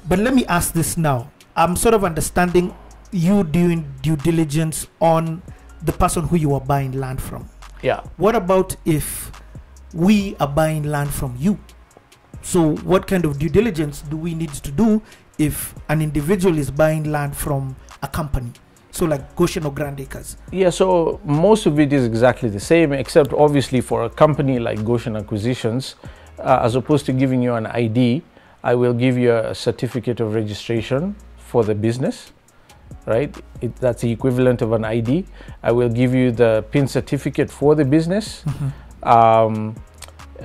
But let me ask this now. I'm sort of understanding you doing due diligence on the person who you are buying land from. Yeah. What about if we are buying land from you? So what kind of due diligence do we need to do if an individual is buying land from a company? So like Goshen or GrandAcres? Yeah, so most of it is exactly the same, except obviously for a company like Goshen Acquisitions, as opposed to giving you an ID, I will give you a certificate of registration for the business, right? That's the equivalent of an ID. I will give you the PIN certificate for the business.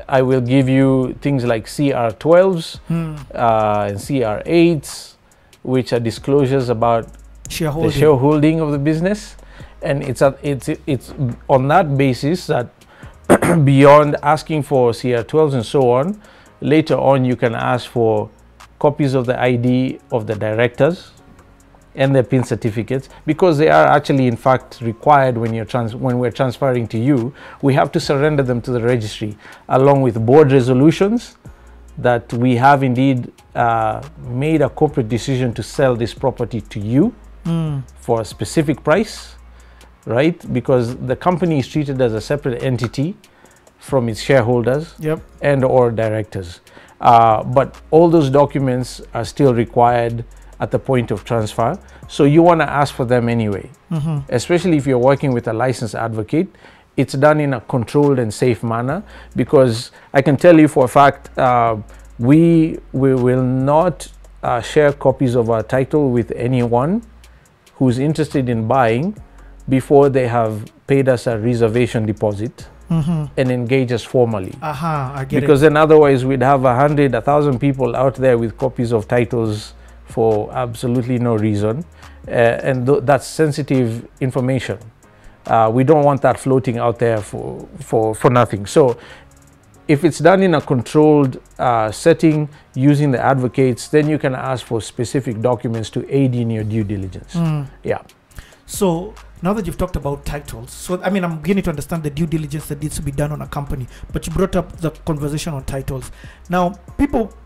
I will give you things like CR12s and CR8s, which are disclosures about the shareholding of the business. And it's on that basis that beyond asking for CR12s and so on, later on you can ask for copies of the ID of the directors and their PIN certificates, because they are actually in fact required when we're transferring to you. We have to surrender them to the registry along with board resolutions that we have indeed made a corporate decision to sell this property to you for a specific price, right? Because the company is treated as a separate entity from its shareholders and or directors. But all those documents are still required at the point of transfer. So you want to ask for them anyway, especially if you're working with a licensed advocate. It's done in a controlled and safe manner, because I can tell you for a fact, we will not share copies of our title with anyone who's interested in buying before they have paid us a reservation deposit and engage us formally. I get because then otherwise we'd have 1,000 people out there with copies of titles for absolutely no reason, and that's sensitive information. We don't want that floating out there for nothing. So if it's done in a controlled setting using the advocates, then you can ask for specific documents to aid in your due diligence. Yeah. So now that you've talked about titles, so I mean, I'm beginning to understand the due diligence that needs to be done on a company, but you brought up the conversation on titles. Now,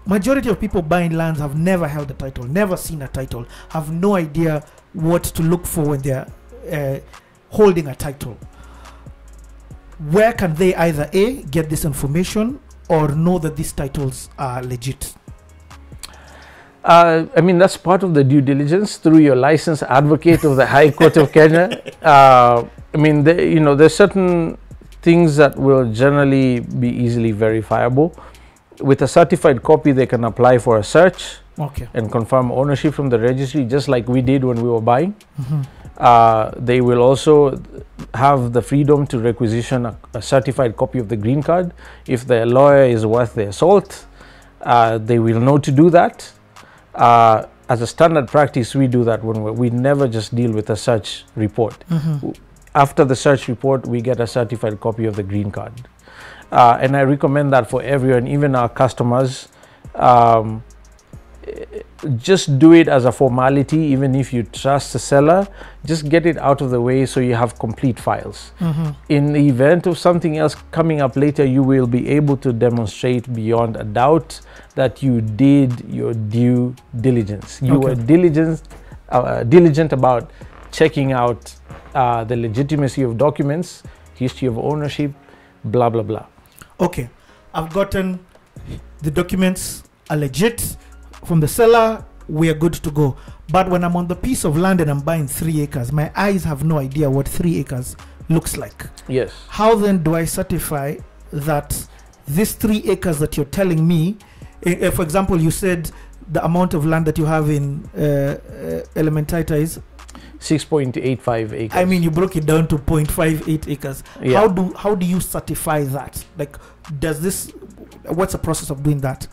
majority of people buying lands have never held a title, never seen a title, have no idea what to look for when they're holding a title. Where can they either A, get this information, or know that these titles are legit? I mean, that's part of the due diligence through your licensed advocate of the High Court of Kenya. I mean, there's certain things that will generally be easily verifiable. With a certified copy, they can apply for a search and confirm ownership from the registry, just like we did when we were buying. They will also have the freedom to requisition a certified copy of the green card. If the lawyer is worth their salt, they will know to do that. As a standard practice, we do that when we never just deal with a search report. After the search report, we get a certified copy of the green card. And I recommend that for everyone, even our customers. Just do it as a formality. Even if you trust the seller, just get it out of the way so you have complete files. In the event of something else coming up later, you will be able to demonstrate beyond a doubt that you did your due diligence. You were diligent about checking out the legitimacy of documents, history of ownership, blah blah blah. Okay, I've gotten the documents are legit from the seller, we are good to go. But when I'm on the piece of land and I'm buying 3 acres, my eyes have no idea what 3 acres looks like. Yes. How then do I certify that this 3 acres that you're telling me, for example, you said the amount of land that you have in Elementaita is 6.85 acres. I mean, you broke it down to 0.58 acres. Yeah. How do you certify that? Like, what's the process of doing that?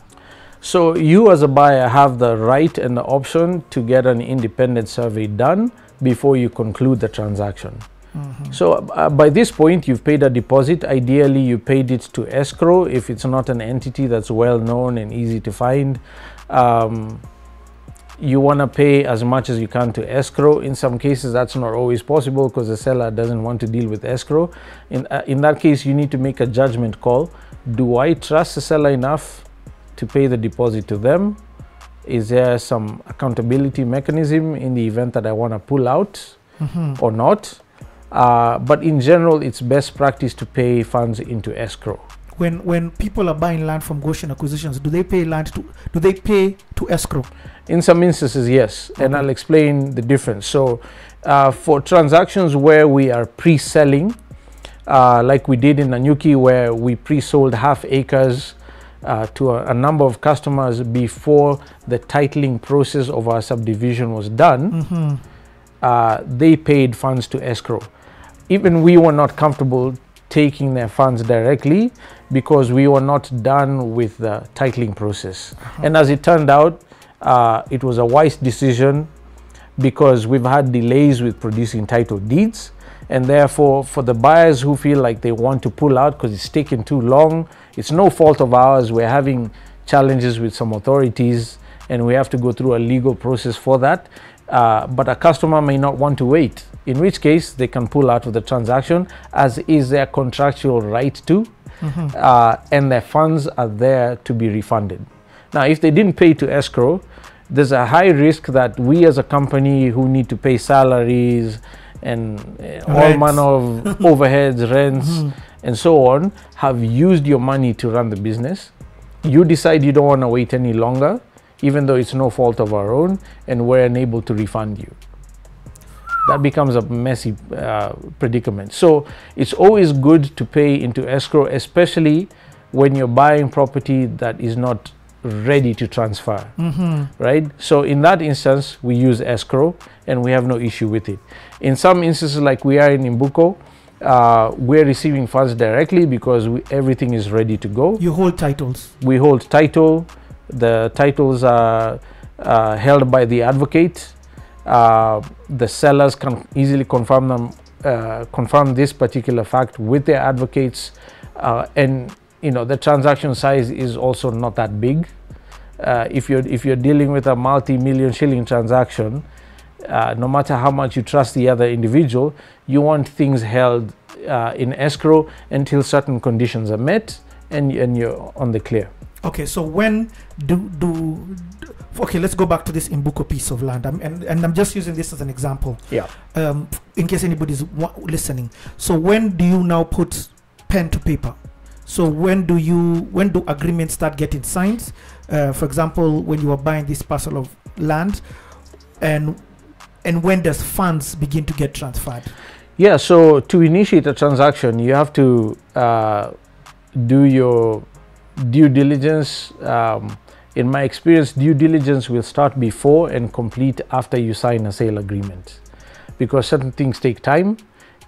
So you as a buyer have the right and the option to get an independent survey done before you conclude the transaction. So by this point, you've paid a deposit. Ideally, you paid it to escrow if it's not an entity that's well known and easy to find. You want to pay as much as you can to escrow. In some cases, that's not always possible because the seller doesn't want to deal with escrow. In that case, you need to make a judgment call. Do I trust the seller enough to pay the deposit to them, Is there some accountability mechanism in the event that I want to pull out or not? But in general, it's best practice to pay funds into escrow. When people are buying land from Goshen Acquisitions, do they pay to escrow? In some instances, yes, and I'll explain the difference. So for transactions where we are pre-selling, like we did in Nanyuki, where we pre-sold half acres to a number of customers before the titling process of our subdivision was done, they paid funds to escrow. Even we were not comfortable taking their funds directly because we were not done with the titling process. And as it turned out, it was a wise decision because we've had delays with producing title deeds, and therefore for the buyers who feel like they want to pull out because it's taken too long, it's no fault of ours. We're having challenges with some authorities and we have to go through a legal process for that. But a customer may not want to wait, in which case they can pull out of the transaction, as is their contractual right to, and their funds are there to be refunded. Now, if they didn't pay to escrow, there's a high risk that we as a company who need to pay salaries and all manner of overheads, rents, and so on, have used your money to run the business. You decide you don't want to wait any longer, even though it's no fault of our own, and we're unable to refund you. That becomes a messy predicament. So it's always good to pay into escrow, especially when you're buying property that is not ready to transfer, right? So in that instance, we use escrow and we have no issue with it. In some instances, like we are in Imbuko, we're receiving funds directly because everything is ready to go. You hold titles? We hold title. The titles are held by the advocate. The sellers can easily confirm this particular fact with their advocates, and the transaction size is also not that big. If you're dealing with a multi-million shilling transaction, no matter how much you trust the other individual, you want things held in escrow until certain conditions are met and you're on the clear. Okay, so when okay, let's go back to this Imbuko piece of land, and I'm just using this as an example. Yeah. In case anybody's listening. So when do you now put pen to paper? So when do agreements start getting signed? For example, when you are buying this parcel of land, and when does funds begin to get transferred? Yeah. So to initiate a transaction, you have to do your due diligence. In my experience, due diligence will start before and complete after you sign a sale agreement, because certain things take time.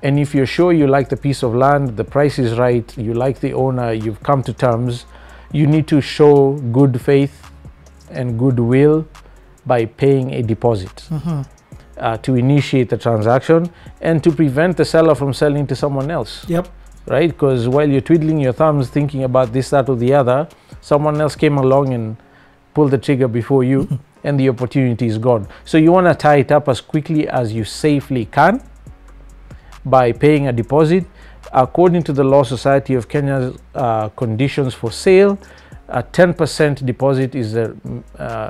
And if you're sure you like the piece of land, the price is right, you like the owner, you've come to terms, you need to show good faith and goodwill by paying a deposit to initiate the transaction and to prevent the seller from selling to someone else. Yep. Right? Because while you're twiddling your thumbs thinking about this, that, or the other, someone else came along and pulled the trigger before you and the opportunity is gone. So you want to tie it up as quickly as you safely can by paying a deposit. According to the Law Society of Kenya's conditions for sale, a 10% deposit is the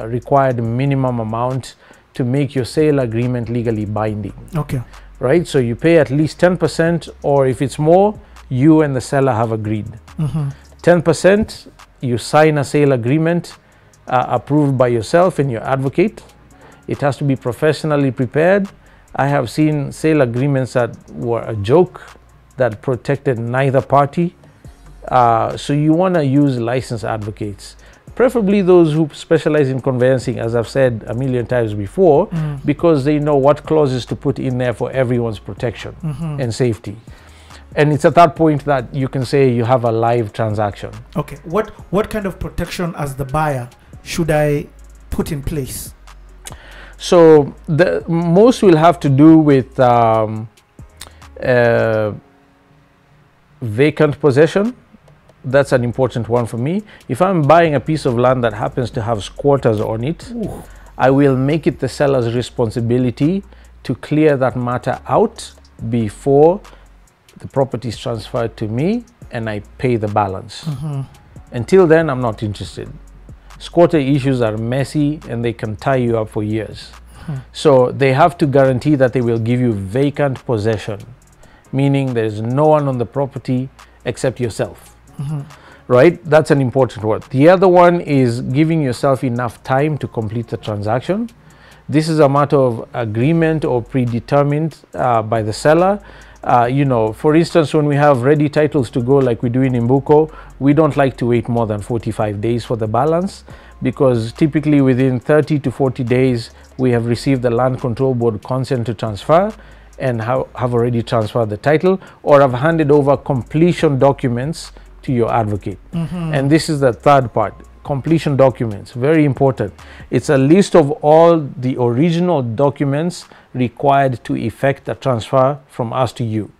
required minimum amount to make your sale agreement legally binding. Okay. Right? So you pay at least 10%, or if it's more, you and the seller have agreed. 10%, you sign a sale agreement approved by yourself and your advocate. It has to be professionally prepared. I have seen sale agreements that were a joke, that protected neither party. So you want to use licensed advocates, preferably those who specialize in conveyancing, as I've said a million times before, because they know what clauses to put in there for everyone's protection and safety. And it's at that point that you can say you have a live transaction. Okay. What kind of protection as the buyer should I put in place? So the most will have to do with vacant possession. That's an important one for me. If I'm buying a piece of land that happens to have squatters on it, I will make it the seller's responsibility to clear that matter out before the property is transferred to me and I pay the balance. Until then, I'm not interested. Squatter issues are messy and they can tie you up for years. So they have to guarantee that they will give you vacant possession, meaning there's no one on the property except yourself. Right? That's an important one. The other one is giving yourself enough time to complete the transaction. This is a matter of agreement or predetermined by the seller. You know, for instance, when we have ready titles to go like we do in Imbuko, we don't like to wait more than 45 days for the balance, because typically within 30 to 40 days, we have received the Land Control Board consent to transfer and have already transferred the title, or have handed over completion documents to your advocate. And this is the third part. Completion documents, very important. It's a list of all the original documents required to effect the transfer from us to you.